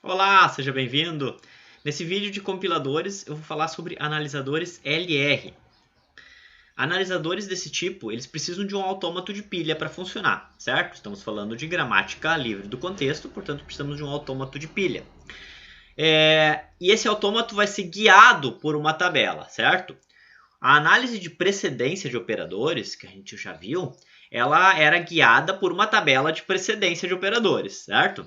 Olá, seja bem-vindo! Nesse vídeo de compiladores eu vou falar sobre analisadores LR. Analisadores desse tipo, eles precisam de um autômato de pilha para funcionar, certo? Estamos falando de gramática livre do contexto, portanto precisamos de um autômato de pilha. E esse autômato vai ser guiado por uma tabela, certo? A análise de precedência de operadores, que a gente já viu, ela era guiada por uma tabela de precedência de operadores, certo?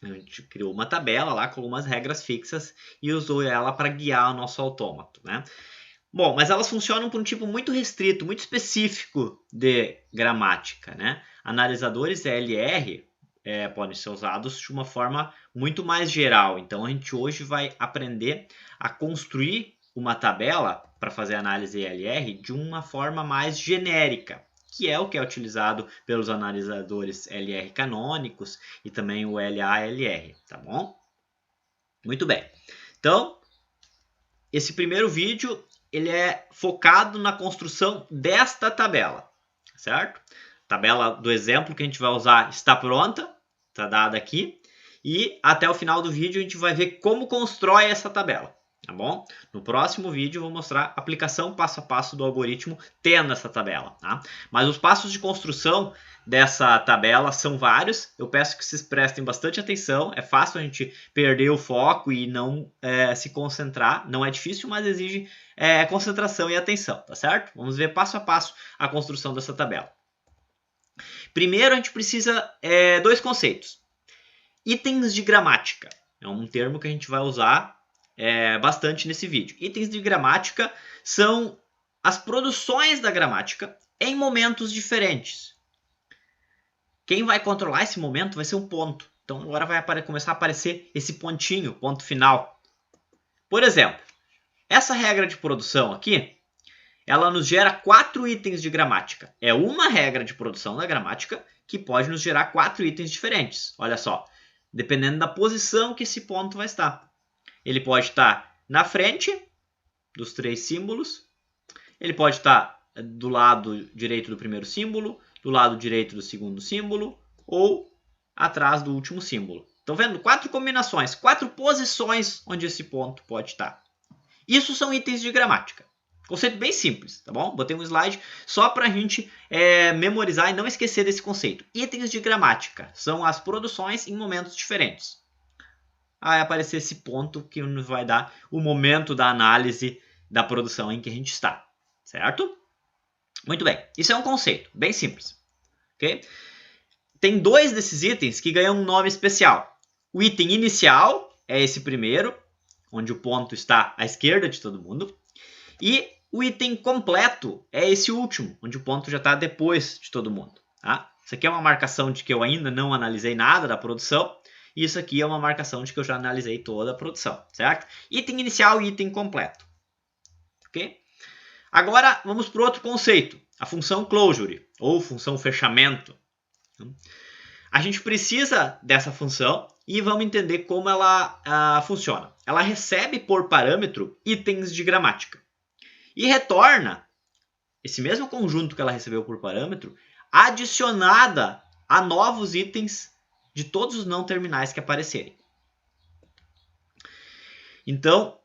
A gente criou uma tabela lá com algumas regras fixas e usou ela para guiar o nosso autômato, né? Bom, mas elas funcionam por um tipo muito restrito, muito específico de gramática, né? Analisadores LR podem ser usados de uma forma muito mais geral. Então, a gente hoje vai aprender a construir uma tabela para fazer análise LR de uma forma mais genérica, que é o que é utilizado pelos analisadores LR canônicos e também o LALR, tá bom? Muito bem. Então, esse primeiro vídeo ele é focado na construção desta tabela, certo? A tabela do exemplo que a gente vai usar está pronta, está dada aqui, e até o final do vídeo a gente vai ver como constrói essa tabela, tá bom? No próximo vídeo eu vou mostrar a aplicação passo a passo do algoritmo tendo essa tabela, tá? Mas os passos de construção dessa tabela são vários, eu peço que vocês prestem bastante atenção, é fácil a gente perder o foco e não se concentrar, não é difícil, mas exige concentração e atenção, tá certo? Vamos ver passo a passo a construção dessa tabela. Primeiro a gente precisa dois conceitos. Itens de gramática, é um termo que a gente vai usar bastante nesse vídeo. Itens de gramática são as produções da gramática em momentos diferentes. Quem vai controlar esse momento vai ser um ponto. Então agora vai começar a aparecer esse pontinho, ponto final. Por exemplo, essa regra de produção aqui, ela nos gera 4 itens de gramática. É uma regra de produção da gramática que pode nos gerar 4 itens diferentes. Olha só, dependendo da posição que esse ponto vai estar. Ele pode estar na frente dos 3 símbolos, ele pode estar do lado direito do primeiro símbolo, do lado direito do segundo símbolo ou atrás do último símbolo. Estão vendo? 4 combinações, 4 posições onde esse ponto pode estar. Isso são itens de gramática. Conceito bem simples, tá bom? Botei um slide só para a gente memorizar e não esquecer desse conceito. Itens de gramática são as produções em momentos diferentes. Vai aparecer esse ponto que nos vai dar o momento da análise da produção em que a gente está, certo? Muito bem, isso é um conceito bem simples, ok? Tem 2 desses itens que ganham um nome especial. O item inicial é esse primeiro, onde o ponto está à esquerda de todo mundo. E o item completo é esse último, onde o ponto já está depois de todo mundo. Tá? Isso aqui é uma marcação de que eu ainda não analisei nada da produção. E isso aqui é uma marcação de que eu já analisei toda a produção, certo? Item inicial e item completo. Ok? Agora vamos para o outro conceito, a função closure, ou função fechamento. A gente precisa dessa função e vamos entender como ela funciona. Ela recebe por parâmetro itens de gramática e retorna esse mesmo conjunto que ela recebeu por parâmetro adicionada a novos itens de todos os não terminais que aparecerem. Então,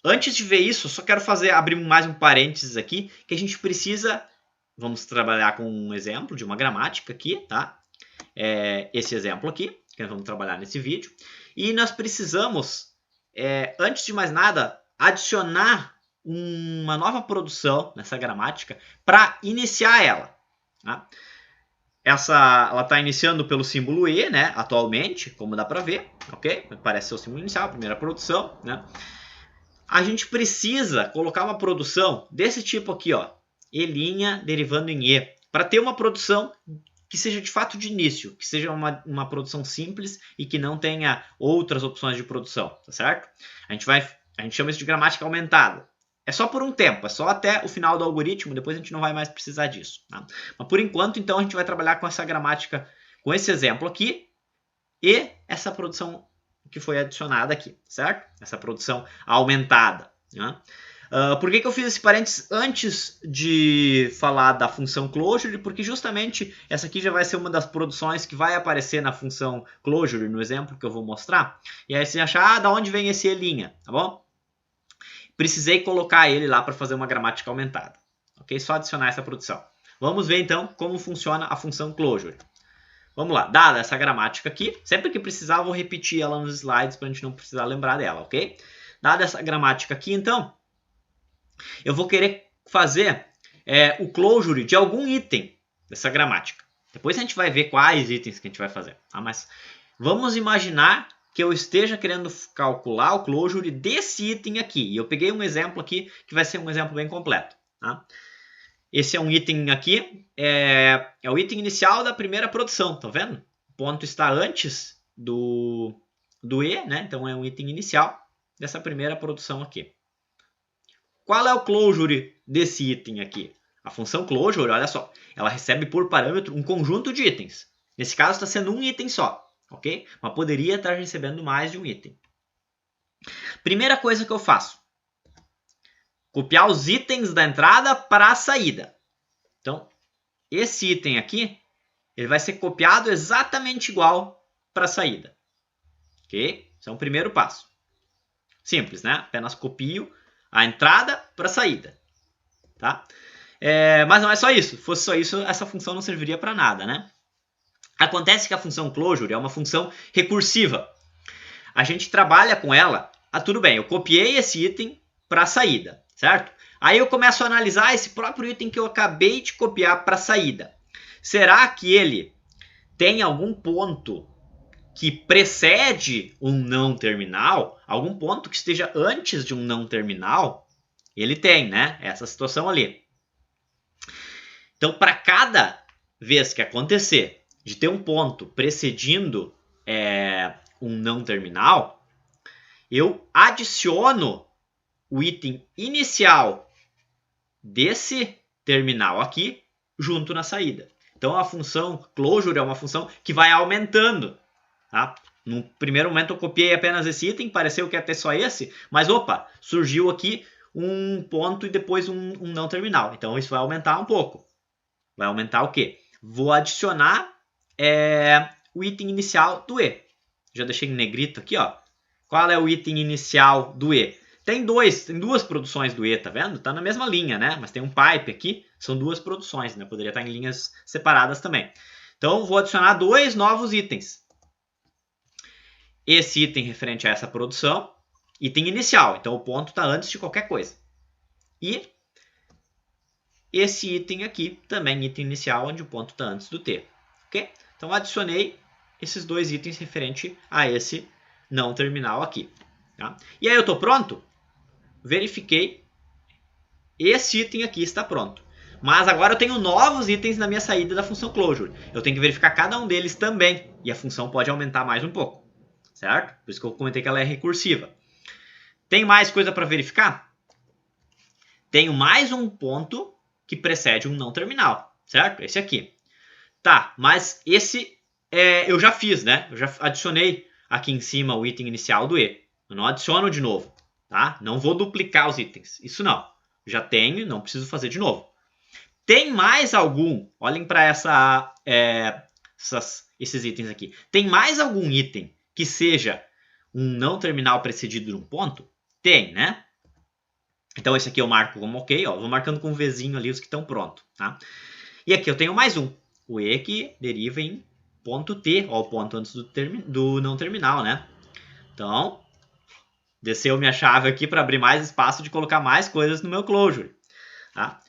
antes de ver isso, só quero abrir mais um parênteses aqui, que a gente precisa, vamos trabalhar com um exemplo de uma gramática aqui, tá? Esse exemplo aqui, que nós vamos trabalhar nesse vídeo. E nós precisamos, antes de mais nada, adicionar uma nova produção nessa gramática para iniciar ela. Tá? Ela está iniciando pelo símbolo E, né, atualmente, como dá para ver, ok? Parece ser o símbolo inicial, a primeira produção, né? A gente precisa colocar uma produção desse tipo aqui, ó, E' derivando em E, para ter uma produção que seja de fato de início, que seja uma produção simples e que não tenha outras opções de produção, tá certo? A gente chama isso de gramática aumentada. É só por um tempo, é só até o final do algoritmo, depois a gente não vai mais precisar disso. Tá? Mas por enquanto, então, a gente vai trabalhar com essa gramática, com esse exemplo aqui, e essa produção que foi adicionada aqui, certo? Essa produção aumentada. Né? Por que eu fiz esse parênteses antes de falar da função closure? Porque justamente essa aqui já vai ser uma das produções que vai aparecer na função closure, no exemplo que eu vou mostrar. E aí você achar, da onde vem esse E', tá bom? Precisei colocar ele lá para fazer uma gramática aumentada. Ok? Só adicionar essa produção. Vamos ver então como funciona a função closure. Vamos lá, dada essa gramática aqui, sempre que precisar eu vou repetir ela nos slides para a gente não precisar lembrar dela, ok? Dada essa gramática aqui, então, eu vou querer fazer o closure de algum item dessa gramática. Depois a gente vai ver quais itens que a gente vai fazer. Tá? Mas vamos imaginar que eu esteja querendo calcular o closure desse item aqui. E eu peguei um exemplo aqui que vai ser um exemplo bem completo. Tá? Esse é um item aqui, é o item inicial da primeira produção, tá vendo? O ponto está antes do E, né? Então é um item inicial dessa primeira produção aqui. Qual é o closure desse item aqui? A função closure, olha só, ela recebe por parâmetro um conjunto de itens. Nesse caso está sendo um item só, ok? Mas poderia estar recebendo mais de um item. Primeira coisa que eu faço, copiar os itens da entrada para a saída. Então, esse item aqui, ele vai ser copiado exatamente igual para a saída. Ok? Esse é o primeiro passo. Simples, né? Apenas copio a entrada para a saída. Tá? Mas não é só isso. Se fosse só isso, essa função não serviria para nada, né? Acontece que a função closure é uma função recursiva. A gente trabalha com ela. Tudo bem, eu copiei esse item para a saída, certo? Aí eu começo a analisar esse próprio item que eu acabei de copiar para a saída. Será que ele tem algum ponto que precede um não terminal? Algum ponto que esteja antes de um não terminal? Ele tem, né? Essa situação ali. Então, para cada vez que acontecer de ter um ponto precedindo um não terminal, eu adiciono o item inicial desse terminal aqui junto na saída. Então a função closure é uma função que vai aumentando. Tá? No primeiro momento eu copiei apenas esse item, pareceu que ia ter só esse, mas opa, surgiu aqui um ponto e depois um não terminal. Então isso vai aumentar um pouco. Vai aumentar o quê? Vou adicionar o item inicial do E. Já deixei em negrito aqui, ó. Qual é o item inicial do E? Tem duas produções do E, tá vendo? Tá na mesma linha, né? Mas tem um pipe aqui, são duas produções, né? Poderia estar em linhas separadas também. Então, vou adicionar 2 novos itens. Esse item referente a essa produção, item inicial, então o ponto está antes de qualquer coisa. E esse item aqui, também item inicial, onde o ponto está antes do T. Ok? Então, adicionei esses 2 itens referente a esse não terminal aqui. Tá? E aí eu estou pronto? Verifiquei, esse item aqui está pronto. Mas agora eu tenho novos itens na minha saída da função closure. Eu tenho que verificar cada um deles também. E a função pode aumentar mais um pouco. Certo? Por isso que eu comentei que ela é recursiva. Tem mais coisa para verificar? Tenho mais um ponto que precede um não terminal. Certo? Esse aqui. Tá, mas esse eu já fiz, né? Eu já adicionei aqui em cima o item inicial do E. Eu não adiciono de novo. Tá? Não vou duplicar os itens. Isso não. Já tenho, não preciso fazer de novo. Tem mais algum? Olhem para esses itens aqui. Tem mais algum item que seja um não terminal precedido de um ponto? Tem, né? Então esse aqui eu marco como ok. Ó, vou marcando com um Vzinho ali os que estão prontos. Tá? E aqui eu tenho mais um. O E que deriva em ponto T. Ó, o ponto antes do não terminal, né? Então... desceu minha chave aqui para abrir mais espaço de colocar mais coisas no meu closure. Tá?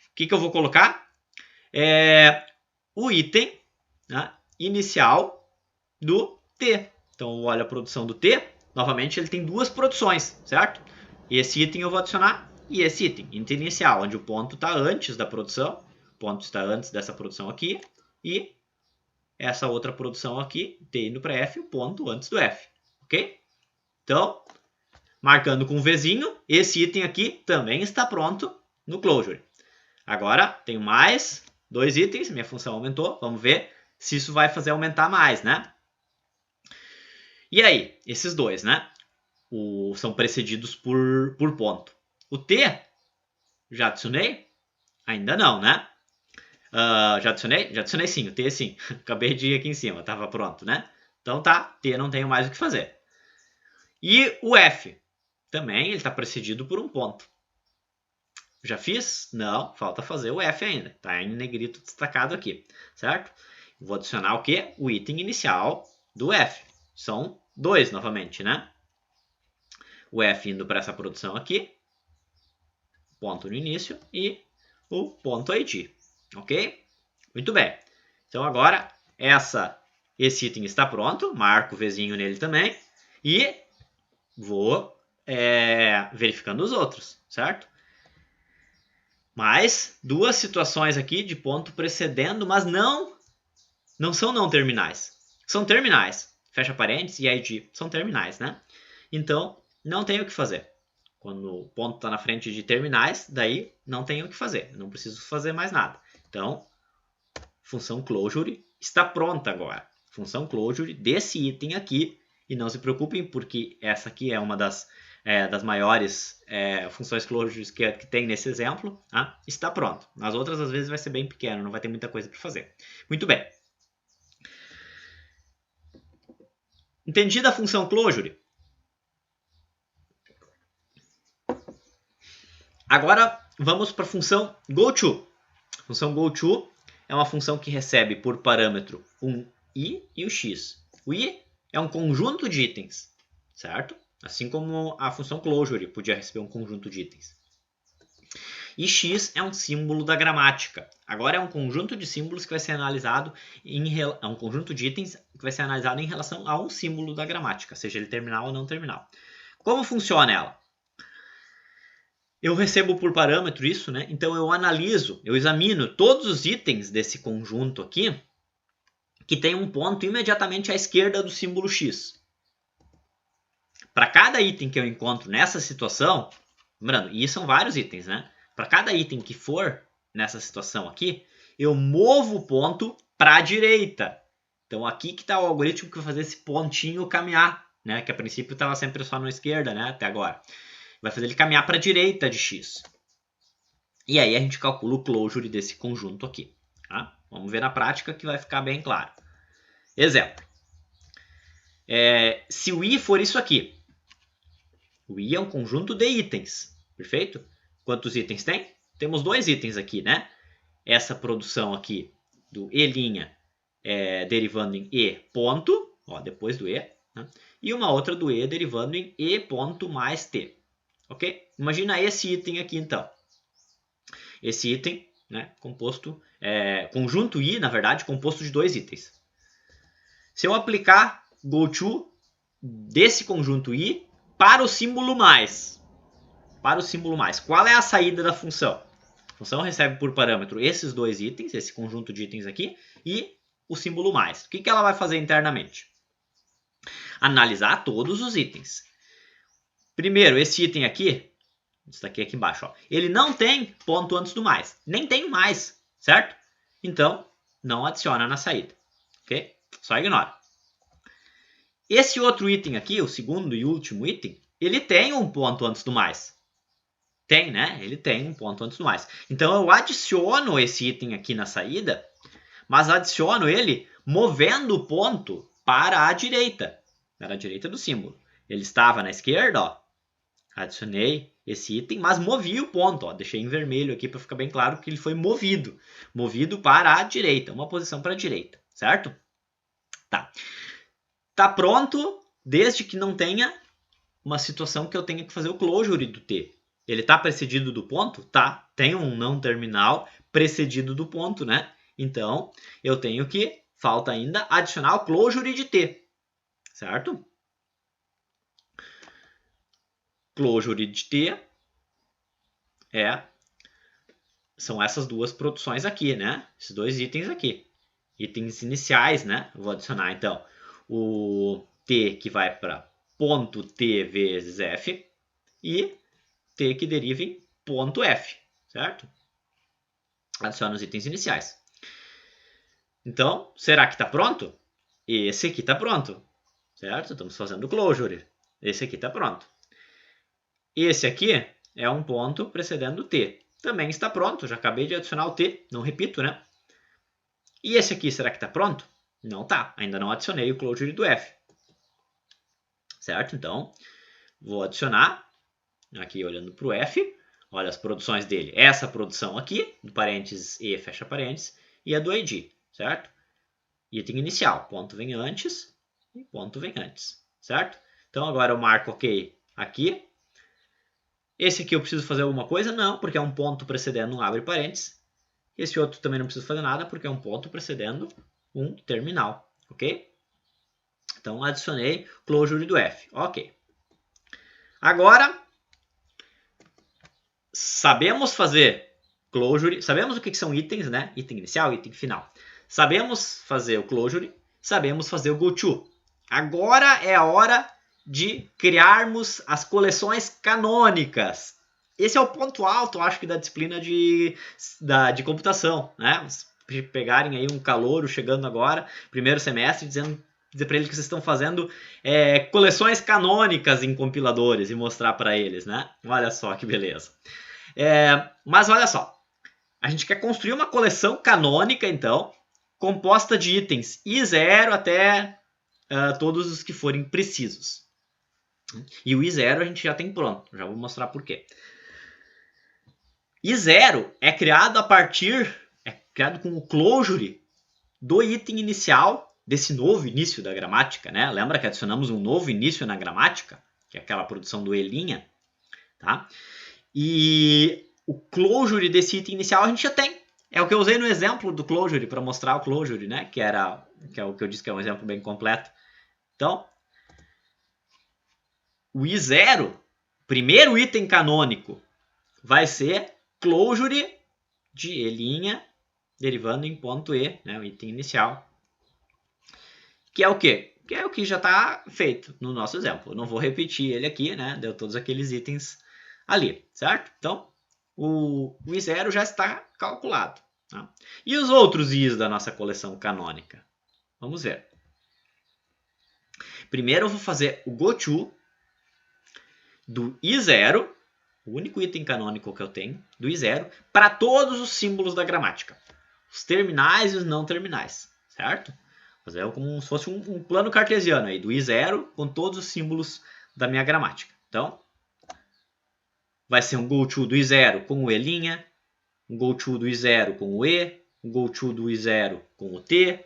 O que eu vou colocar? O item, né, inicial do T. Então, olha a produção do T. Novamente, ele tem 2 produções, certo? Esse item eu vou adicionar e esse item inicial, onde o ponto está antes da produção. O ponto está antes dessa produção aqui. E essa outra produção aqui, T indo para F, o ponto antes do F. Ok? Então... marcando com um Vzinho, esse item aqui também está pronto no closure. Agora, tenho mais 2 itens, minha função aumentou. Vamos ver se isso vai fazer aumentar mais, né? E aí, esses 2, né? São precedidos por ponto. O T Já adicionei? Ainda não, né? Já adicionei? Já adicionei sim, o T sim. Acabei de ir aqui em cima, estava pronto, né? Então tá, T não tenho mais o que fazer. E o F? Também ele está precedido por um ponto. Já fiz? Não, falta fazer o F ainda. Está em negrito destacado aqui, certo? Vou adicionar o quê? O item inicial do F. São 2 novamente, né? O F indo para essa produção aqui, ponto no início, e o ponto ID, ok? Muito bem. Então agora esse item está pronto, marco o Vzinho nele também, e vou verificando os outros, certo? Mais duas situações aqui de ponto precedendo, mas não são não terminais. São terminais. Fecha parênteses e ID são terminais, né? Então, não tem o que fazer. Quando o ponto está na frente de terminais, daí não tem o que fazer. Eu não preciso fazer mais nada. Então, função closure está pronta agora. Função closure desse item aqui. E não se preocupem, porque essa aqui é uma das maiores funções closure que tem nesse exemplo. Tá? Está pronto. Nas outras, às vezes, vai ser bem pequeno, não vai ter muita coisa para fazer. Muito bem. Entendida a função closure? Agora vamos para a função goTo. A função goTo é uma função que recebe por parâmetro um i e o x. O i é um conjunto de itens, certo? Assim como a função closure podia receber um conjunto de itens. E x é um símbolo da gramática. Agora é um conjunto de símbolos que vai ser analisado é um conjunto de itens que vai ser analisado em relação a um símbolo da gramática, seja ele terminal ou não terminal. Como funciona ela? Eu recebo por parâmetro isso, né? Então eu examino todos os itens desse conjunto aqui que tem um ponto imediatamente à esquerda do símbolo x. Para cada item que eu encontro nessa situação, lembrando, e são vários itens, né? Para cada item que for nessa situação aqui, eu movo o ponto para a direita. Então aqui que está o algoritmo que vai fazer esse pontinho caminhar, né? Que a princípio estava sempre só na esquerda, né? Até agora. Vai fazer ele caminhar para a direita de x. E aí a gente calcula o closure desse conjunto aqui. Tá? Vamos ver na prática que vai ficar bem claro. Exemplo. Se o i for isso aqui. O i é um conjunto de itens. Perfeito? Quantos itens tem? Temos 2 itens aqui, né? Essa produção aqui do e' derivando em e ponto, ó, depois do e, né? E uma outra do e derivando em e ponto mais t. Ok? Imagina esse item aqui, então. Esse item, né, composto, conjunto i, na verdade, composto de 2 itens. Se eu aplicar goTo desse conjunto i para o símbolo mais, qual é a saída da função? A função recebe por parâmetro esses 2 itens, esse conjunto de itens aqui, e o símbolo mais. O que ela vai fazer internamente? Analisar todos os itens. Primeiro, esse item aqui, destaquei aqui embaixo, ó, ele não tem ponto antes do mais, nem tem mais, certo? Então, não adiciona na saída, ok? Só ignora. Esse outro item aqui, o segundo e último item, ele tem um ponto antes do mais. Tem, né? Ele tem um ponto antes do mais. Então, eu adiciono esse item aqui na saída, mas adiciono ele movendo o ponto para a direita do símbolo. Ele estava na esquerda, ó, adicionei esse item, mas movi o ponto, ó, deixei em vermelho aqui para ficar bem claro que ele foi movido para a direita, uma posição para a direita, certo? Tá pronto, desde que não tenha uma situação que eu tenha que fazer o closure do t. Ele está precedido do ponto? Tá. Tem um não terminal precedido do ponto, né? Então, eu tenho que, falta ainda, adicionar o closure de t, certo? Closure de t são essas duas produções aqui, né? Esses 2 itens aqui. Itens iniciais, né? Eu vou adicionar, então, o t que vai para ponto t vezes f e t que deriva em ponto f, certo? Adiciona os itens iniciais. Então, será que está pronto? Esse aqui está pronto, certo? Estamos fazendo o closure. Esse aqui está pronto. Esse aqui é um ponto precedendo t. também está pronto. Já acabei de adicionar o T, não repito, né? E esse aqui, será que está pronto? Não está, ainda não adicionei o closure do F. Certo? Então, vou adicionar, aqui olhando para o F, olha as produções dele. Essa produção aqui, do parênteses E, fecha parênteses, e a do ID, certo? Item inicial, ponto vem antes e ponto vem antes, certo? Então agora eu marco OK aqui. Esse aqui eu preciso fazer alguma coisa? Não, porque é um ponto precedendo um abre parênteses. Esse outro também não preciso fazer nada, porque é um ponto precedendo um terminal, ok? Então adicionei closure do F, ok. Agora, sabemos fazer closure, sabemos o que são itens, né? Item inicial, item final. Sabemos fazer o closure, sabemos fazer o goTo. Agora é a hora de criarmos as coleções canônicas. Esse é o ponto alto, acho que, da disciplina de computação, né? Se pegarem aí um calouro chegando agora, primeiro semestre, dizer para eles que vocês estão fazendo coleções canônicas em compiladores e mostrar para eles, né? Olha só que beleza. Mas olha só, a gente quer construir uma coleção canônica, então, composta de itens I0 até todos os que forem precisos. E o I0 a gente já tem pronto, já vou mostrar por quê. I0 é criado criado com o closure do item inicial desse novo início da gramática, né? Lembra que adicionamos um novo início na gramática, que é aquela produção do E', tá? E o closure desse item inicial a gente já tem. É o que eu usei no exemplo do closure para mostrar o closure, né? Que é o que eu disse que é um exemplo bem completo. Então, o I0, primeiro item canônico, vai ser closure de E' derivando em ponto E, né? O item inicial. Que é o quê? Que é o que já está feito no nosso exemplo. Eu não vou repetir ele aqui, né? Deu todos aqueles itens ali, certo? Então, o I0 já está calculado. Tá? E os outros Is da nossa coleção canônica? Vamos ver. Primeiro eu vou fazer o goTo do I0, o único item canônico que eu tenho, do I0, para todos os símbolos da gramática. Os terminais e os não terminais, certo? Fazer como se fosse um plano cartesiano aí, do I0 com todos os símbolos da minha gramática. Então, vai ser um goTo do I0 com o E', um goTo do I0 com o E, um goTo do I0 com o T,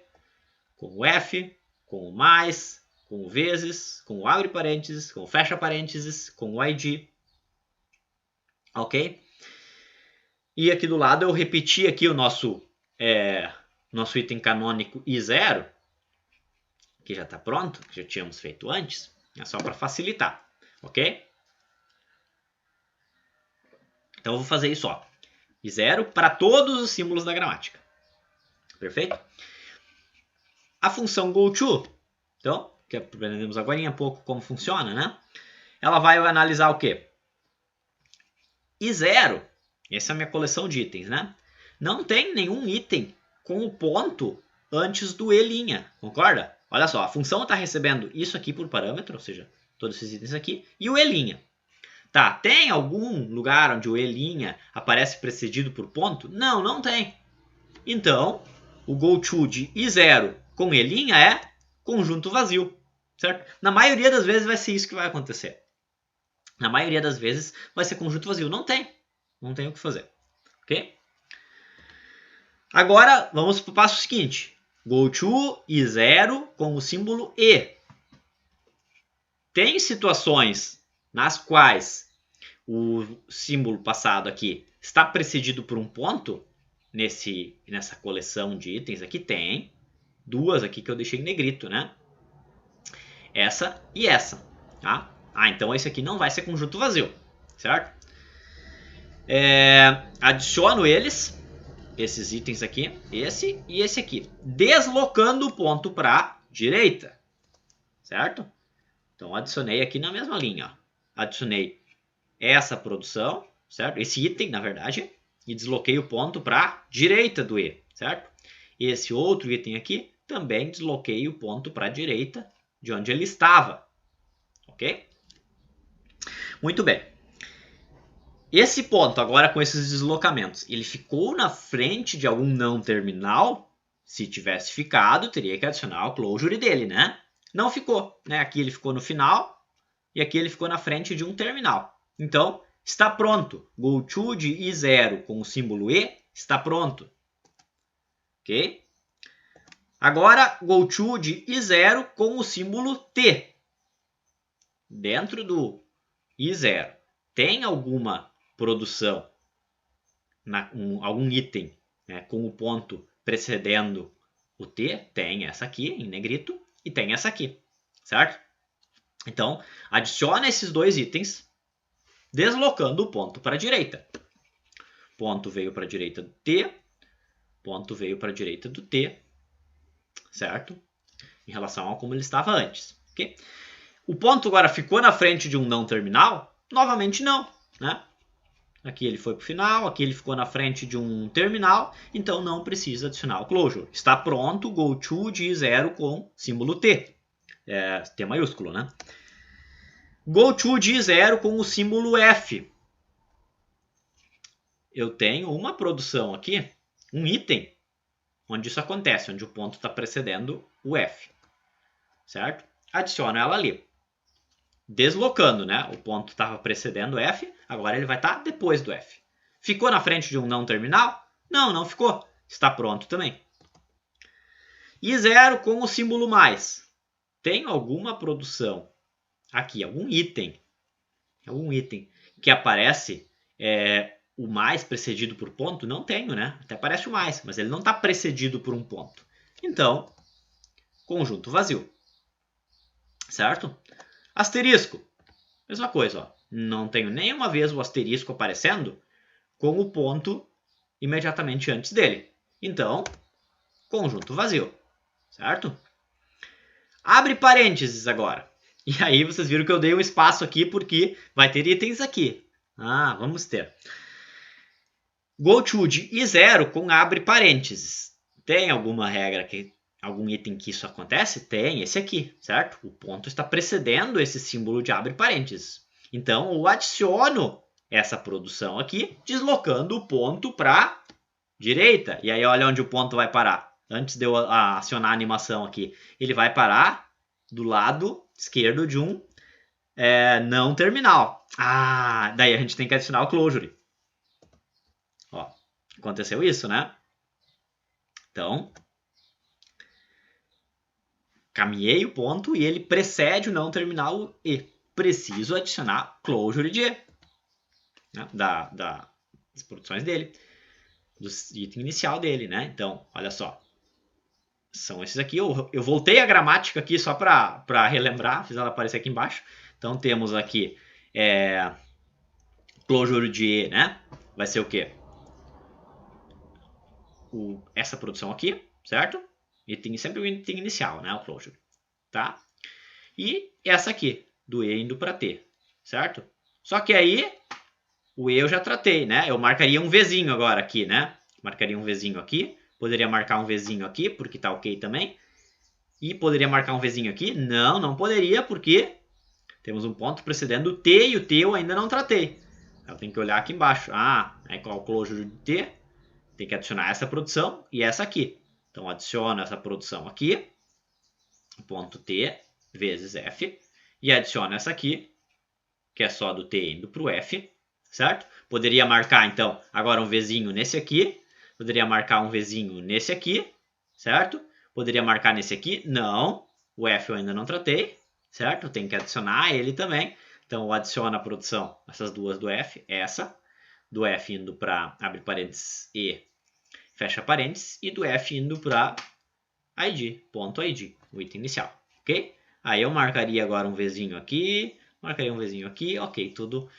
com o F, com o mais, com o vezes, com o abre parênteses, com o fecha parênteses, com o ID. Ok? E aqui do lado eu repeti aqui o nosso item canônico I0, que já está pronto, que já tínhamos feito antes. É só para facilitar. Ok? Então eu vou fazer isso, ó. I0 para todos os símbolos da gramática. Perfeito? A função goTo, então, que aprendemos agora há pouco como funciona, né? Ela vai analisar o quê? I0, essa é a minha coleção de itens, né? Não tem nenhum item com o ponto antes do E', concorda? Olha só, a função está recebendo isso aqui por parâmetro, ou seja, todos esses itens aqui, e o E'. Tá, tem algum lugar onde o E' aparece precedido por ponto? Não, não tem. Então, o goTo de I0 com E' é conjunto vazio, certo? Na maioria das vezes vai ser isso que vai acontecer. Na maioria das vezes vai ser conjunto vazio. Não tem o que fazer, ok? Agora, vamos para o passo seguinte. goTo I0 com o símbolo E. Tem situações nas quais o símbolo passado aqui está precedido por um ponto nessa coleção de itens aqui? Tem duas aqui que eu deixei em negrito, né? Essa e essa, tá? Então esse aqui não vai ser conjunto vazio, certo? Adiciono esses itens aqui, esse e esse aqui, deslocando o ponto para a direita, certo? Então adicionei aqui na mesma linha, ó. Adicionei essa produção, certo? Esse item, na verdade, e desloquei o ponto para a direita do E, certo? Esse outro item aqui, também desloquei o ponto para a direita de onde ele estava, ok? Muito bem. esse ponto, agora com esses deslocamentos, ele ficou na frente de algum não terminal? Se tivesse ficado, teria que adicionar o closure dele, né? Não ficou, né? Aqui ele ficou no final e aqui ele ficou na frente de um terminal. Então, está pronto. GoTo de I0 com o símbolo E está pronto. Ok? Agora, GoTo de I0 com o símbolo T. Dentro do I0, tem alguma produção, algum item, né, com o ponto precedendo o T? Tem essa aqui, em negrito, e tem essa aqui, certo? Então, adiciona esses dois itens, deslocando o ponto para a direita. Ponto veio para a direita do T, ponto veio para a direita do T, certo? Em relação a como ele estava antes. Okay? O ponto agora ficou na frente de um não terminal? Novamente não, né? Aqui ele foi para o final, aqui ele ficou na frente de um terminal, então não precisa adicionar o closure. Está pronto o GoTo de I0 com símbolo T. T maiúsculo, né? GoTo de I0 com o símbolo F. Eu tenho uma produção aqui, um item, onde isso acontece, onde o ponto está precedendo o F. Certo? Adiciono ela ali. Deslocando, né? O ponto estava precedendo o F, agora ele vai estar depois do F. Ficou na frente de um não terminal? Não, não ficou. Está pronto também. I0 com o símbolo mais. Tem alguma produção aqui, algum item que aparece o mais precedido por ponto? Não tenho, né? Até aparece o mais, mas ele não está precedido por um ponto. Então, conjunto vazio. Certo? Asterisco. Mesma coisa, ó. Não tenho nenhuma vez o asterisco aparecendo com o ponto imediatamente antes dele. Então, conjunto vazio. Certo? Abre parênteses agora. E aí vocês viram que eu dei um espaço aqui porque vai ter itens aqui. Vamos ter. GoTo de I0 com abre parênteses. Tem alguma regra que algum item que isso acontece? Tem, esse aqui, certo? O ponto está precedendo esse símbolo de abre parênteses. Então, eu adiciono essa produção aqui, deslocando o ponto para a direita. E aí, olha onde o ponto vai parar. Antes de eu acionar a animação aqui, ele vai parar do lado esquerdo de um não terminal. Daí a gente tem que adicionar o closure. Ó, aconteceu isso, né? Então, caminhei o ponto e ele precede o não terminal E. Preciso adicionar closure de E, né? Das produções dele, do item inicial dele, né? Então, olha só. São esses aqui. Eu voltei a gramática aqui só para relembrar, fiz ela aparecer aqui embaixo. Então, temos aqui closure de E, né? Vai ser o quê? Essa produção aqui, certo? E tem sempre o item inicial, né? O closure, tá? E essa aqui, do E indo para T, certo? Só que aí, o E eu já tratei, né? Eu marcaria um Vzinho agora aqui, né? Marcaria um Vzinho aqui. Poderia marcar um Vzinho aqui, porque tá ok também. E poderia marcar um Vzinho aqui? Não, não poderia, porque temos um ponto precedendo o T e o T eu ainda não tratei. Eu tenho que olhar aqui embaixo. Qual o closure de T? Tem que adicionar essa produção e essa aqui. Então, adiciono essa produção aqui, ponto T vezes F, e adiciono essa aqui, que é só do T indo para o F, certo? Poderia marcar, então, agora um Vzinho nesse aqui, poderia marcar um Vzinho nesse aqui, certo? Poderia marcar nesse aqui, não, o F eu ainda não tratei, certo? Tem que adicionar ele também, então eu adiciono a produção, essas duas do F, essa, do F indo para, abre parênteses, E, fecha parênteses, e do F indo para ID, ponto ID, o item inicial, ok? Aí eu marcaria agora um Vzinho aqui, marcaria um Vzinho aqui, ok, tudo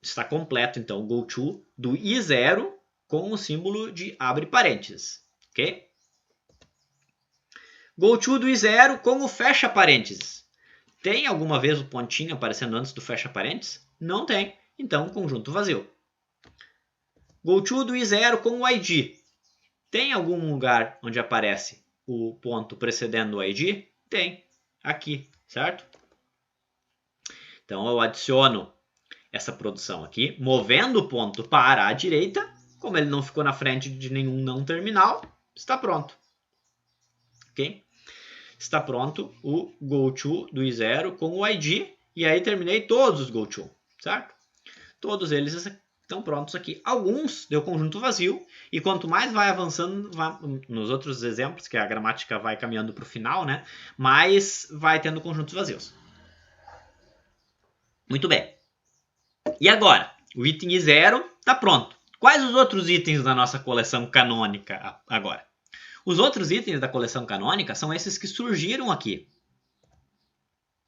está completo, então, o GoTo do I0 com o símbolo de abre parênteses, ok? GoTo do I0 com o fecha parênteses. Tem alguma vez o pontinho aparecendo antes do fecha parênteses? Não tem, então, conjunto vazio. GoTo do I0 com o ID. Tem algum lugar onde aparece o ponto precedendo o ID? Tem, aqui, certo? Então eu adiciono essa produção aqui, movendo o ponto para a direita. Como ele não ficou na frente de nenhum não terminal, está pronto. Ok? Está pronto o GoTo do I0 com o ID. E aí terminei todos os GoTo, certo? Todos eles estão prontos aqui. Alguns deu conjunto vazio. E quanto mais vai avançando, nos outros exemplos, que a gramática vai caminhando para o final, né? Mais vai tendo conjuntos vazios. Muito bem. E agora? O item I0 está pronto. Quais os outros itens da nossa coleção canônica agora? Os outros itens da coleção canônica são esses que surgiram aqui.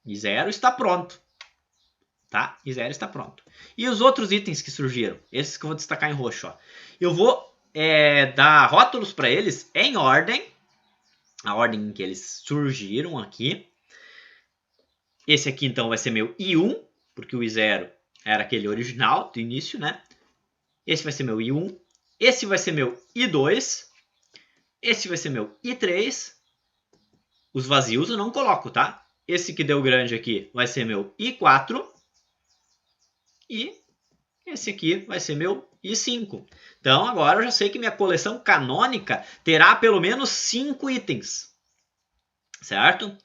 I0 está pronto. Tá? I0 está pronto. E os outros itens que surgiram? Esses que eu vou destacar em roxo. Ó. Eu vou dar rótulos para eles em ordem. A ordem em que eles surgiram aqui. Esse aqui então vai ser meu I1, porque o I0 era aquele original do início, né? Esse vai ser meu I1. Esse vai ser meu I2. Esse vai ser meu I3. Os vazios eu não coloco, tá? Esse que deu grande aqui vai ser meu I4. E esse aqui vai ser meu I5. Então agora eu já sei que minha coleção canônica terá pelo menos 5 itens. Certo? O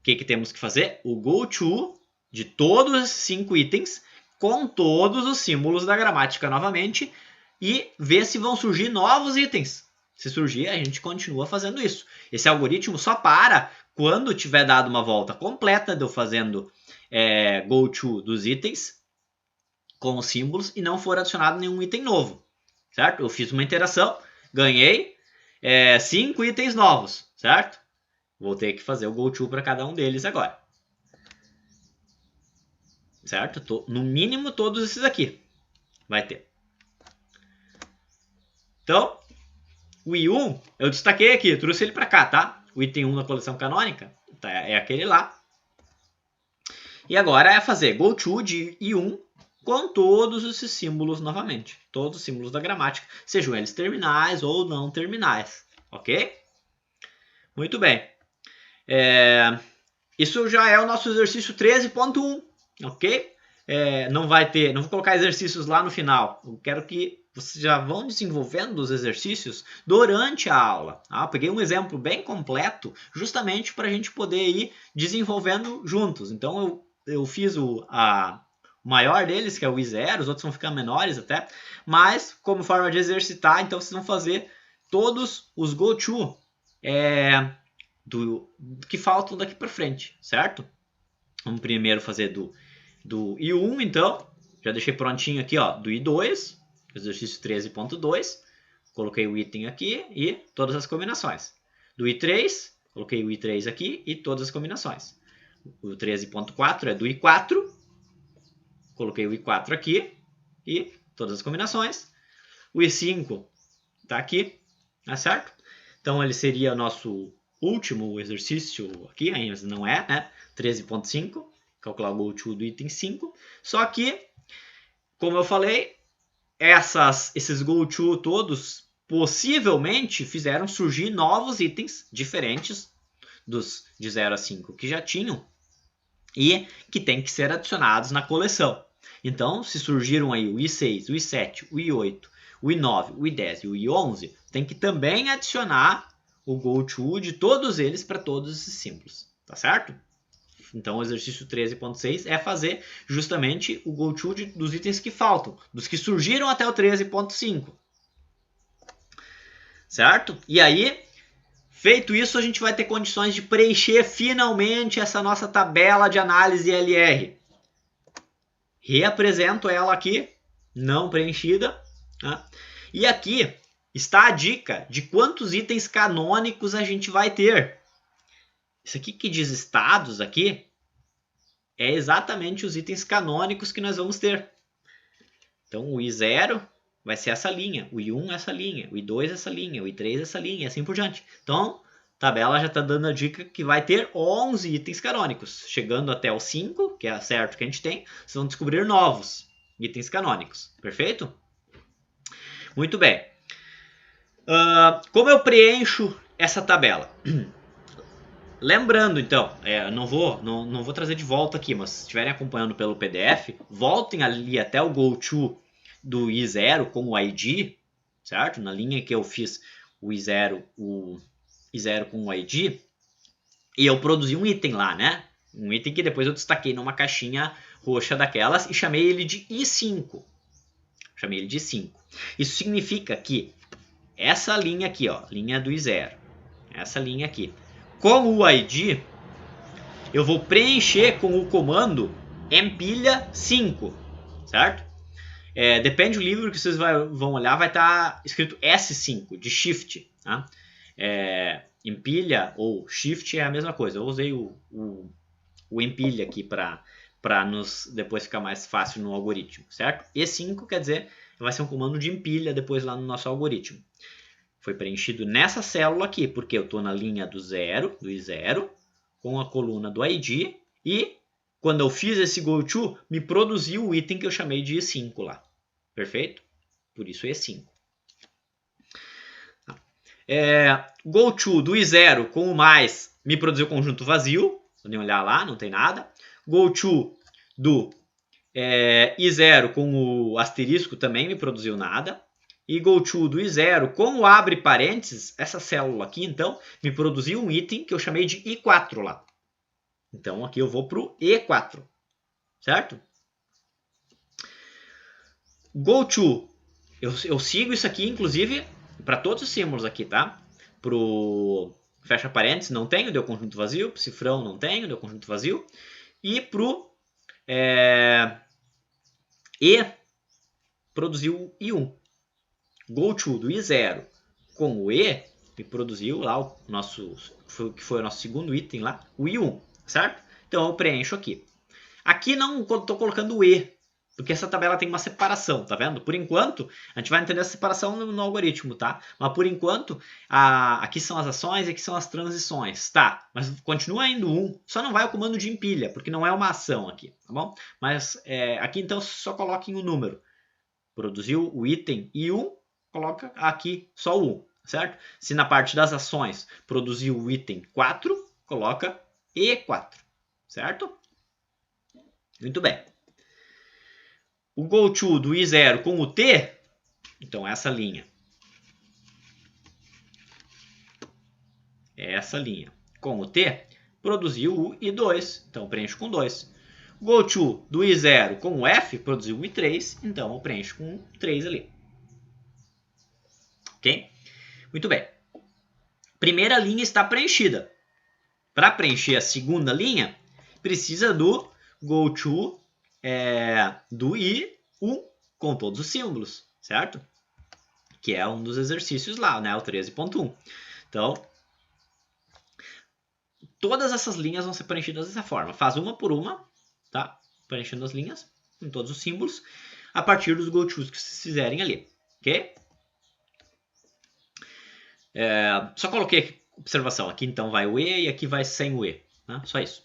que temos que fazer? O GoTo de todos os 5 itens com todos os símbolos da gramática novamente e ver se vão surgir novos itens. Se surgir, a gente continua fazendo isso. Esse algoritmo só para quando tiver dado uma volta completa de eu fazendo GoTo dos itens com os símbolos e não for adicionado nenhum item novo. Certo? Eu fiz uma interação, ganhei 5 itens novos. Certo? Vou ter que fazer o GoTo para cada um deles agora. Certo? No mínimo todos esses aqui vai ter. Então, o I1, eu destaquei aqui, trouxe ele para cá, tá? O item 1 da coleção canônica é aquele lá. E agora é fazer GoTo de I1 com todos esses símbolos novamente. Todos os símbolos da gramática, sejam eles terminais ou não terminais. Ok? Muito bem. Isso já é o nosso exercício 13.1. Ok? Não vou colocar exercícios lá no final. Eu quero que vocês já vão desenvolvendo os exercícios durante a aula. Eu peguei um exemplo bem completo justamente para a gente poder ir desenvolvendo juntos. Então eu fiz o maior deles, que é o I0, os outros vão ficar menores até, mas como forma de exercitar, então vocês vão fazer todos os GoTo que faltam daqui para frente, certo? Vamos primeiro fazer do I1, então, já deixei prontinho aqui, ó, do I2, exercício 13.2, coloquei o item aqui e todas as combinações. Do I3, coloquei o I3 aqui e todas as combinações. O 13.4 é do I4, coloquei o I4 aqui e todas as combinações. O I5 está aqui, tá certo? Então ele seria o nosso último exercício aqui, ainda não é, né? 13.5, calcular o GoTo do item 5. Só que, como eu falei, esses GoTo todos possivelmente fizeram surgir novos itens diferentes dos de 0 a 5 que já tinham e que tem que ser adicionados na coleção. Então, se surgiram aí o I6, o I7, o I8, o I9, o I10 e o I11, tem que também adicionar o GoTo de todos eles para todos esses símbolos, tá certo? Então, o exercício 13.6 é fazer justamente o GoTo dos itens que faltam, dos que surgiram até o 13.5. Certo? E aí, feito isso, a gente vai ter condições de preencher finalmente essa nossa tabela de análise LR. Reapresento ela aqui, não preenchida. Tá? E aqui está a dica de quantos itens canônicos a gente vai ter. Isso aqui que diz estados aqui é exatamente os itens canônicos que nós vamos ter. Então o I0 vai ser essa linha, o I1 essa linha, o I2 essa linha, o I3 essa linha e assim por diante. Então a tabela já está dando a dica que vai ter 11 itens canônicos. Chegando até o 5, que é certo que a gente tem, vocês vão descobrir novos itens canônicos. Perfeito? Muito bem. Como eu preencho essa tabela? Lembrando, então, não vou trazer de volta aqui, mas se estiverem acompanhando pelo PDF, voltem ali até o GoTo do I0 com o ID, certo? Na linha que eu fiz o I0 com o ID, e eu produzi um item lá, né? Um item que depois eu destaquei numa caixinha roxa daquelas e chamei ele de I5. Chamei ele de 5. Isso significa que essa linha aqui, ó, linha do I0, essa linha aqui, com o ID, eu vou preencher com o comando empilha 5, certo? Depende do livro que vocês vão olhar, vai estar escrito S5, de Shift. Tá? Empilha ou Shift é a mesma coisa. Eu usei o empilha aqui para nos depois ficar mais fácil no algoritmo, certo? E5 quer dizer, vai ser um comando de empilha depois lá no nosso algoritmo. Foi preenchido nessa célula aqui, porque eu estou na linha do I0, com a coluna do ID, e quando eu fiz esse GoTo, me produziu o item que eu chamei de I5 lá. Perfeito? Por isso E5. GoTo do I0 com o mais me produziu conjunto vazio. Podem olhar lá, não tem nada. GoTo do I0 com o asterisco também me produziu nada. E GoTo do I0 com o abre parênteses, essa célula aqui, então, me produziu um item que eu chamei de I4 lá. Então, aqui eu vou para o E4, certo? GoTo, eu sigo isso aqui, inclusive, para todos os símbolos aqui, tá? Pro fecha parênteses, não tenho, deu conjunto vazio. Pro cifrão, não tenho, deu conjunto vazio. E pro E, produziu I1. GoTo do I0 com o E, me produziu lá o nosso, que foi o nosso segundo item lá, o I1, certo? Então eu preencho aqui. Aqui não estou colocando o E, porque essa tabela tem uma separação, tá vendo? Por enquanto, a gente vai entender essa separação no algoritmo, tá? Mas por enquanto, aqui são as ações e aqui são as transições, tá? Mas continua indo 1, só não vai o comando de empilha, porque não é uma ação aqui, tá bom? Mas aqui então só coloquem o número. Produziu o item I1, coloca aqui só o 1, certo? Se na parte das ações produziu o item 4, coloca E4, certo? Muito bem. O GoTo do I0 com o T, então essa linha. Essa linha com o T produziu o I2, então preencho com 2. GoTo do I0 com o F produziu o I3, então eu preencho com 3 ali. Ok? Muito bem. Primeira linha está preenchida. Para preencher a segunda linha, precisa do GoTo do I1 com todos os símbolos, certo? Que é um dos exercícios lá, né? O 13.1. Então, todas essas linhas vão ser preenchidas dessa forma. Faz uma por uma, tá? Preenchendo as linhas com todos os símbolos a partir dos GoTos que vocês fizerem ali, ok? Só coloquei aqui, observação, aqui então vai o E e aqui vai sem o E, né? Só isso,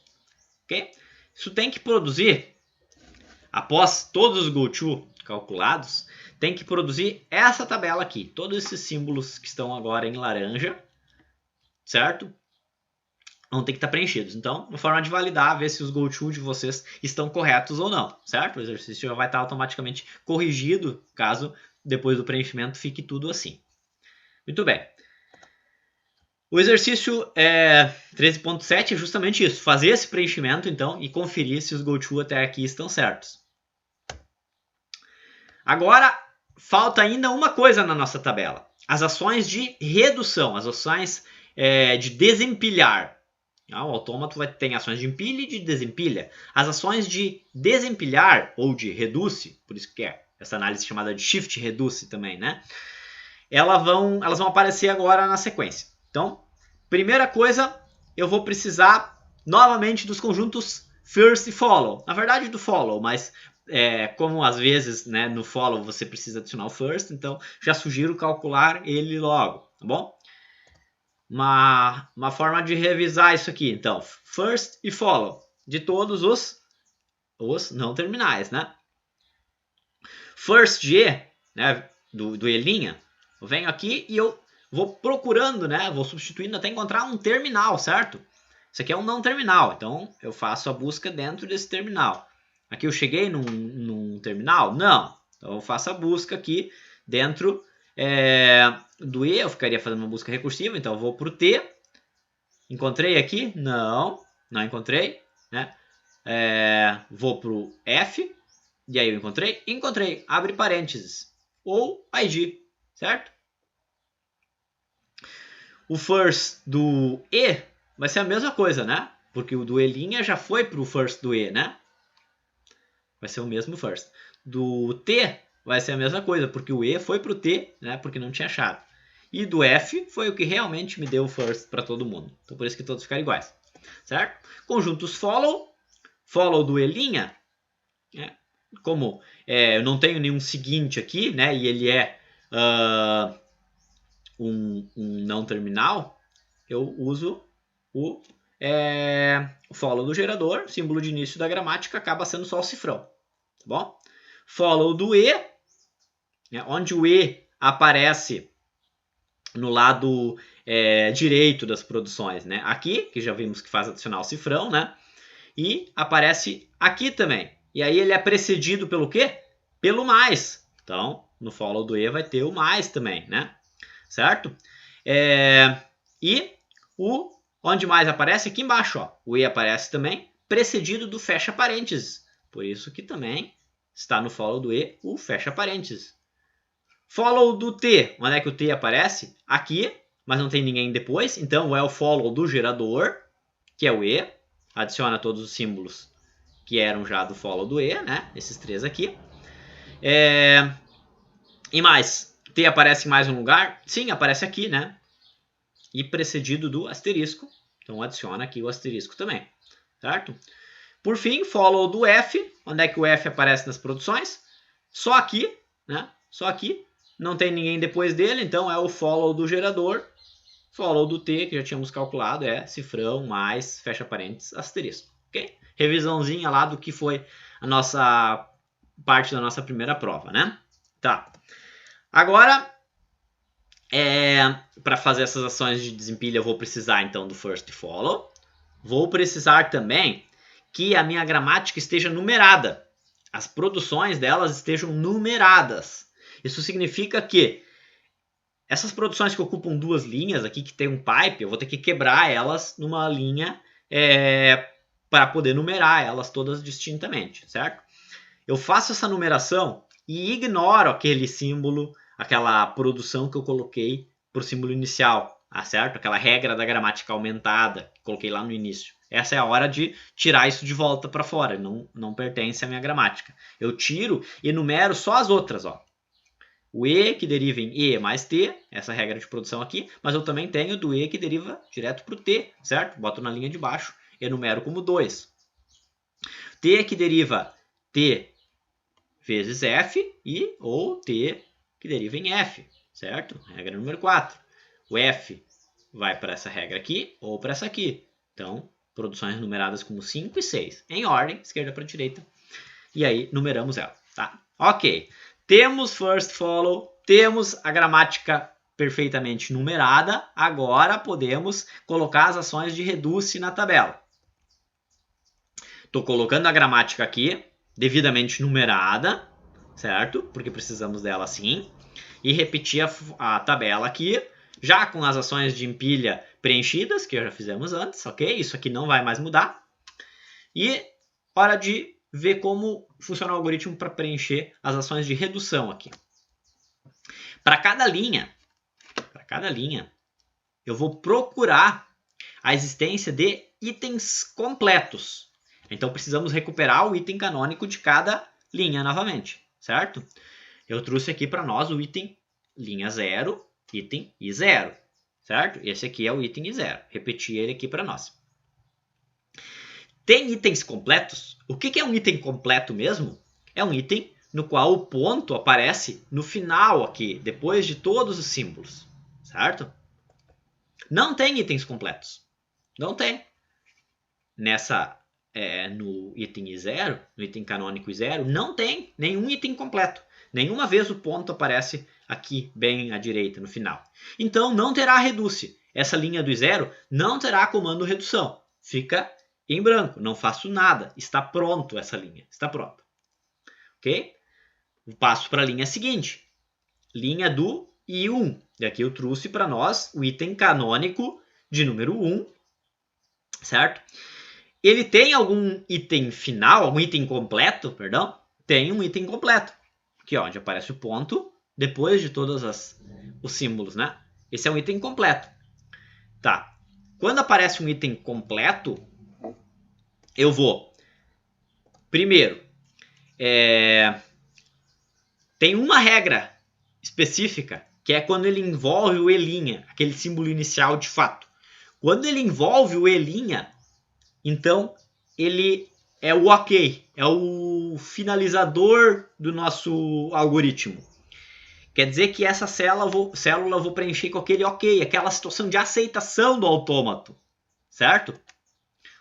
ok? Isso tem que produzir, após todos os GoTo calculados, tem que produzir essa tabela aqui, todos esses símbolos que estão agora em laranja, certo? Vão ter que estar preenchidos. Então, uma forma de validar, ver se os GoTo de vocês estão corretos ou não, certo? O exercício já vai estar automaticamente corrigido, caso depois do preenchimento fique tudo assim. Muito bem. O exercício 13.7 é justamente isso, fazer esse preenchimento então e conferir se os GoTo até aqui estão certos. Agora, falta ainda uma coisa na nossa tabela, as ações de redução, as ações de desempilhar. O autômato tem ações de empilha e de desempilha. As ações de desempilhar ou de reduce, por isso que é essa análise chamada de shift reduce também, né? Elas vão aparecer agora na sequência. Então, primeira coisa, eu vou precisar novamente dos conjuntos first e follow. Na verdade, do follow, mas como às vezes, né, no follow você precisa adicionar o first, então já sugiro calcular ele logo, tá bom? Uma forma de revisar isso aqui, então, first e follow, de todos os não terminais, né? First G, né, do E', eu venho aqui e eu vou procurando, né? Vou substituindo até encontrar um terminal, certo? Isso aqui é um não terminal, então eu faço a busca dentro desse terminal. Aqui eu cheguei num terminal? Não. Então eu faço a busca aqui dentro do E, eu ficaria fazendo uma busca recursiva, então eu vou para o T. Encontrei aqui? Não, não encontrei. Né? Vou para o F, e aí eu encontrei? Encontrei, abre parênteses. Ou ID, certo? O first do E vai ser a mesma coisa, né? Porque o do E' já foi para o first do E, né? Vai ser o mesmo first. Do T vai ser a mesma coisa, porque o E foi para o T, né? Porque não tinha achado. E do F foi o que realmente me deu o first para todo mundo. Então por isso que todos ficaram iguais, certo? Conjuntos follow. Follow do E', como eu não tenho nenhum seguinte aqui, né? E ele é um não terminal, eu uso o follow do gerador, símbolo de início da gramática, acaba sendo só o cifrão, tá bom? Follow do E, onde o E aparece no lado direito das produções, né? Aqui, que já vimos que faz adicionar o cifrão, né? E aparece aqui também. E aí ele é precedido pelo quê? Pelo mais. Então, no follow do E vai ter o mais também, né? Certo? E onde mais aparece? Aqui embaixo, ó. O E aparece também, precedido do fecha parênteses. Por isso que também está no follow do E o fecha parênteses. Follow do T. Onde é que o T aparece? Aqui, mas não tem ninguém depois. Então é o follow do gerador, que é o E. Adiciona todos os símbolos que eram já do follow do E, né? Esses três aqui. E mais, T aparece em mais um lugar? Sim, aparece aqui, né? E precedido do asterisco. Então adiciona aqui o asterisco também, certo? Por fim, follow do F. Onde é que o F aparece nas produções? Só aqui, né? Só aqui. Não tem ninguém depois dele, então é o follow do gerador. Follow do T, que já tínhamos calculado, é cifrão mais, fecha parênteses, asterisco. Ok? Revisãozinha lá do que foi a nossa parte da nossa primeira prova, né? Tá. Agora, para fazer essas ações de desempilha, eu vou precisar então do first follow. Vou precisar também que a minha gramática esteja numerada. As produções delas estejam numeradas. Isso significa que essas produções que ocupam duas linhas aqui, que tem um pipe, eu vou ter que quebrar elas numa linha para poder numerar elas todas distintamente, certo? Eu faço essa numeração e ignoro aquele símbolo, aquela produção que eu coloquei para o símbolo inicial, certo? Aquela regra da gramática aumentada que coloquei lá no início. Essa é a hora de tirar isso de volta para fora, não pertence à minha gramática. Eu tiro e numero só as outras, ó. O E que deriva em E mais T, essa regra de produção aqui, mas eu também tenho do E que deriva direto para o T, certo? Boto na linha de baixo, enumero como 2. T que deriva T vezes F ou T que deriva em F, certo? Regra número 4. O F vai para essa regra aqui ou para essa aqui. Então, produções numeradas como 5 e 6, em ordem, esquerda para direita. E aí, numeramos ela, tá? Ok. Temos first follow, temos a gramática perfeitamente numerada, agora podemos colocar as ações de reduce na tabela. Estou colocando a gramática aqui, devidamente numerada, certo? Porque precisamos dela assim. E repetir a tabela aqui, já com as ações de empilha preenchidas, que já fizemos antes, ok? Isso aqui não vai mais mudar. E hora de ver como funciona o algoritmo para preencher as ações de redução aqui. Para cada linha, eu vou procurar a existência de itens completos. Então precisamos recuperar o item canônico de cada linha novamente, certo? Eu trouxe aqui para nós o item linha 0, item I0, certo? Esse aqui é o item I0. Repeti ele aqui para nós. Tem itens completos? O que é um item completo mesmo? É um item no qual o ponto aparece no final aqui, depois de todos os símbolos, certo? Não tem itens completos. Não tem. No item I0, no item canônico I0, não tem nenhum item completo. Nenhuma vez o ponto aparece aqui, bem à direita, no final. Então, não terá reduce. Essa linha do I0 não terá comando redução. fica em branco, não faço nada, está pronto essa linha, está pronta. Ok? Eu passo para a linha seguinte, linha do I1. E aqui eu trouxe para nós o item canônico de número 1, certo? Ele tem algum item final, algum item completo, perdão? Tem um item completo. Aqui, ó, onde aparece o ponto, depois de todos os símbolos, né? Esse é um item completo. Tá. Quando aparece um item completo, eu vou... Primeiro, tem uma regra específica, que é quando ele envolve o E', aquele símbolo inicial de fato. Quando ele envolve o E', então ele é o ok, é o finalizador do nosso algoritmo. Quer dizer que essa célula eu vou preencher com aquele ok, aquela situação de aceitação do autômato, certo?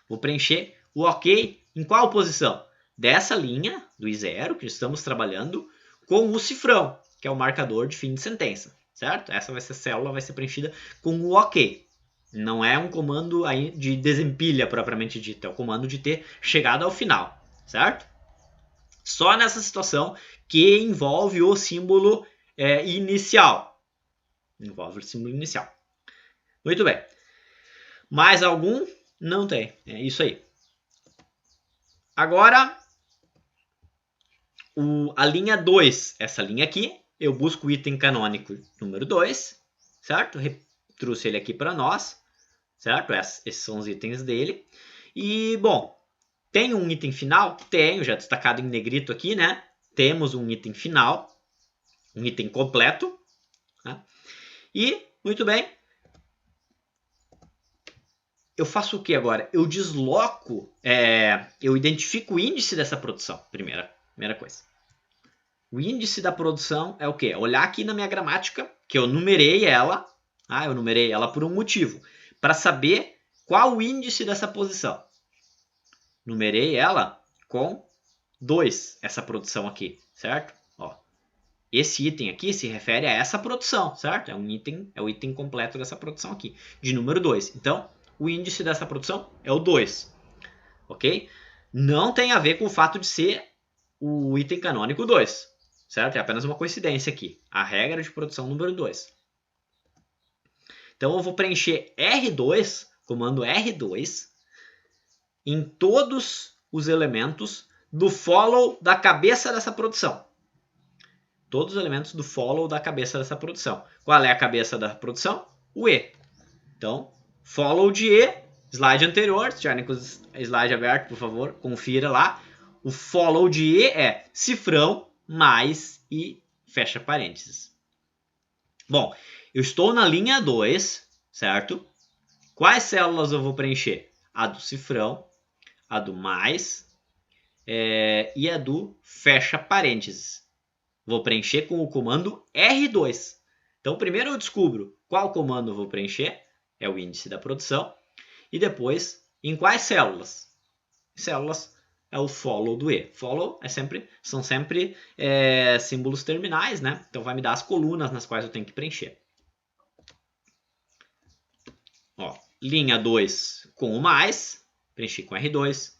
Vou preencher o ok em qual posição? Dessa linha do I0 que estamos trabalhando com o cifrão, que é o marcador de fim de sentença, certo? Essa vai ser a célula, vai ser preenchida com o ok. Não é um comando aí de desempilha propriamente dito, é o comando de ter chegado ao final, certo? Só nessa situação que envolve o símbolo inicial. Envolve o símbolo inicial. Muito bem. Mais algum? Não tem. É isso aí. Agora, a linha 2. Essa linha aqui, eu busco o item canônico número 2, certo? Trouxe ele aqui para nós, certo? Esses são os itens dele. E, bom, tem um item final? Tenho, já destacado em negrito aqui, né? Temos um item final, um item completo. Né? E, muito bem, eu faço o que agora? Eu desloco, eu identifico o índice dessa produção, primeira coisa. O índice da produção é o quê? Olhar aqui na minha gramática, que eu numerei ela, eu numerei ela por um motivo, para saber qual o índice dessa posição. Numerei ela com 2, essa produção aqui, certo? Ó, esse item aqui se refere a essa produção, certo? É o item completo dessa produção aqui, de número 2. Então, o índice dessa produção é o 2, ok? Não tem a ver com o fato de ser o item canônico 2, certo? É apenas uma coincidência aqui. A regra de produção número 2. Então, eu vou preencher R2, comando R2, em todos os elementos do follow da cabeça dessa produção. Todos os elementos do follow da cabeça dessa produção. Qual é a cabeça da produção? O E. Então, follow de E, slide anterior, se estiverem com o slide aberto, por favor, confira lá. O follow de E é cifrão mais e fecha parênteses. Bom, eu estou na linha 2, certo? Quais células eu vou preencher? A do cifrão, a do mais e a do fecha parênteses. Vou preencher com o comando R2. Então, primeiro eu descubro qual comando eu vou preencher, é o índice da produção, e depois em quais células. Células é o follow do E. Follow são sempre símbolos terminais, né? Então vai me dar as colunas nas quais eu tenho que preencher. Ó, linha 2 com o mais, preenchi com R2.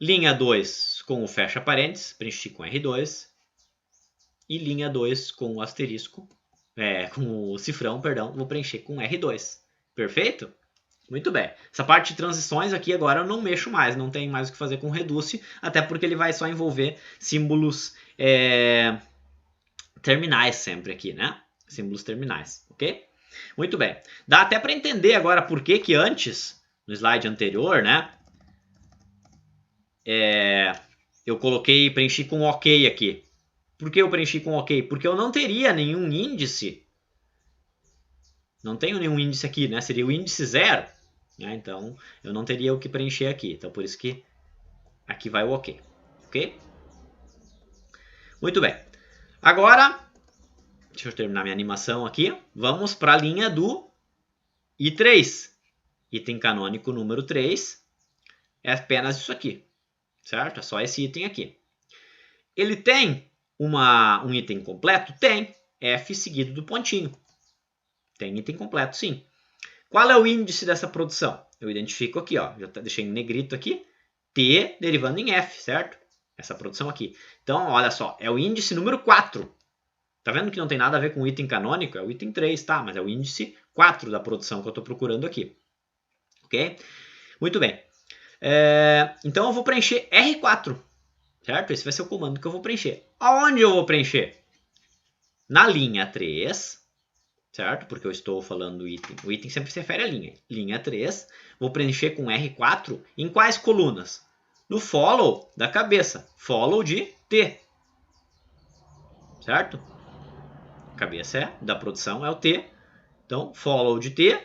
Linha 2 com o fecha parênteses, preenchi com R2. E linha 2 com o asterisco, com o cifrão, perdão, vou preencher com R2. Perfeito? Muito bem. Essa parte de transições aqui agora eu não mexo mais, não tem mais o que fazer com o reduce, até porque ele vai só envolver símbolos terminais sempre aqui, né? Símbolos terminais, ok? Muito bem. Dá até para entender agora por que antes, no slide anterior, né? Eu preenchi com OK aqui. Por que eu preenchi com OK? Porque eu não teria nenhum índice. Não tenho nenhum índice aqui, né? Seria o índice 0. Né? Então, eu não teria o que preencher aqui. Então, por isso que aqui vai o OK. Ok? Muito bem. Agora, deixa eu terminar minha animação aqui. Vamos para a linha do I3. Item canônico número 3. É apenas isso aqui. Certo? É só esse item aqui. Ele tem um item completo? Tem. F seguido do pontinho. Tem item completo, sim. Qual é o índice dessa produção? eu identifico aqui, ó, já deixei em negrito aqui, T derivando em F, certo? Essa produção aqui. Então, olha só, é o índice número 4. Tá vendo que não tem nada a ver com o item canônico? É o item 3, tá? Mas é o índice 4 da produção que eu estou procurando aqui. Ok? Muito bem. Então eu vou preencher R4, certo? Esse vai ser o comando que eu vou preencher. Aonde eu vou preencher? Na linha 3, certo? Porque eu estou falando do item. O item sempre se refere à linha. Linha 3. Vou preencher com R4 em quais colunas? No follow da cabeça. Follow de T. Certo? A cabeça da produção é o T. Então, follow de T.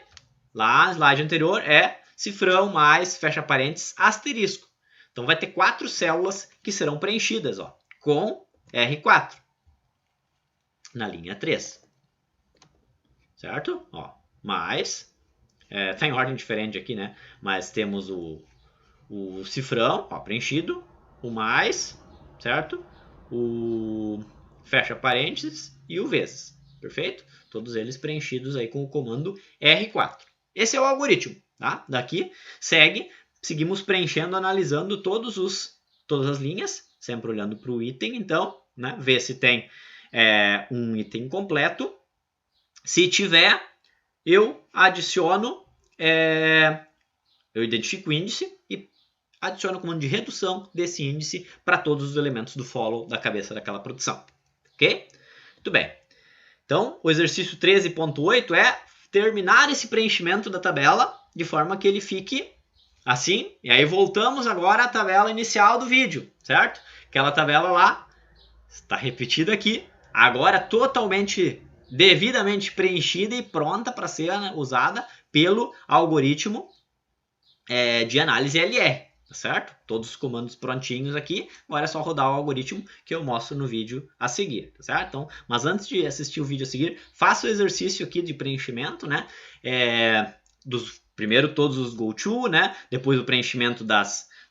Lá no slide anterior é cifrão mais, fecha parênteses, asterisco. Então, vai ter 4 células que serão preenchidas, ó, com R4. Na linha 3. Certo? Ó, mais. Tá em ordem diferente aqui, né? Mas temos o cifrão, ó, preenchido. O mais, certo? O fecha parênteses e o vezes. Perfeito? Todos eles preenchidos aí com o comando R4. Esse é o algoritmo, tá? Daqui seguimos preenchendo, analisando todas as linhas, sempre olhando para o item, então, né? Ver se tem um item completo. Se tiver, eu adiciono, eu identifico o índice e adiciono o comando de redução desse índice para todos os elementos do follow da cabeça daquela produção. Ok? Muito bem. Então, o exercício 13.8 é terminar esse preenchimento da tabela de forma que ele fique assim. E aí voltamos agora à tabela inicial do vídeo, certo? Aquela tabela lá está repetida aqui, agora totalmente, devidamente preenchida e pronta para ser usada pelo algoritmo de análise LR. Tá certo? Todos os comandos prontinhos aqui. Agora é só rodar o algoritmo que eu mostro no vídeo a seguir, tá certo? Então, mas antes de assistir o vídeo a seguir, faça o exercício aqui de preenchimento, né? Primeiro todos os goto, né? Depois o preenchimento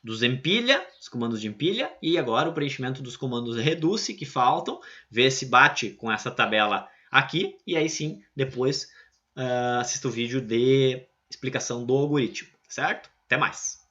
dos empilha, os comandos de empilha, e agora o preenchimento dos comandos reduce que faltam, ver se bate com essa tabela aqui, e aí sim, depois assista o vídeo de explicação do algoritmo, certo? Até mais!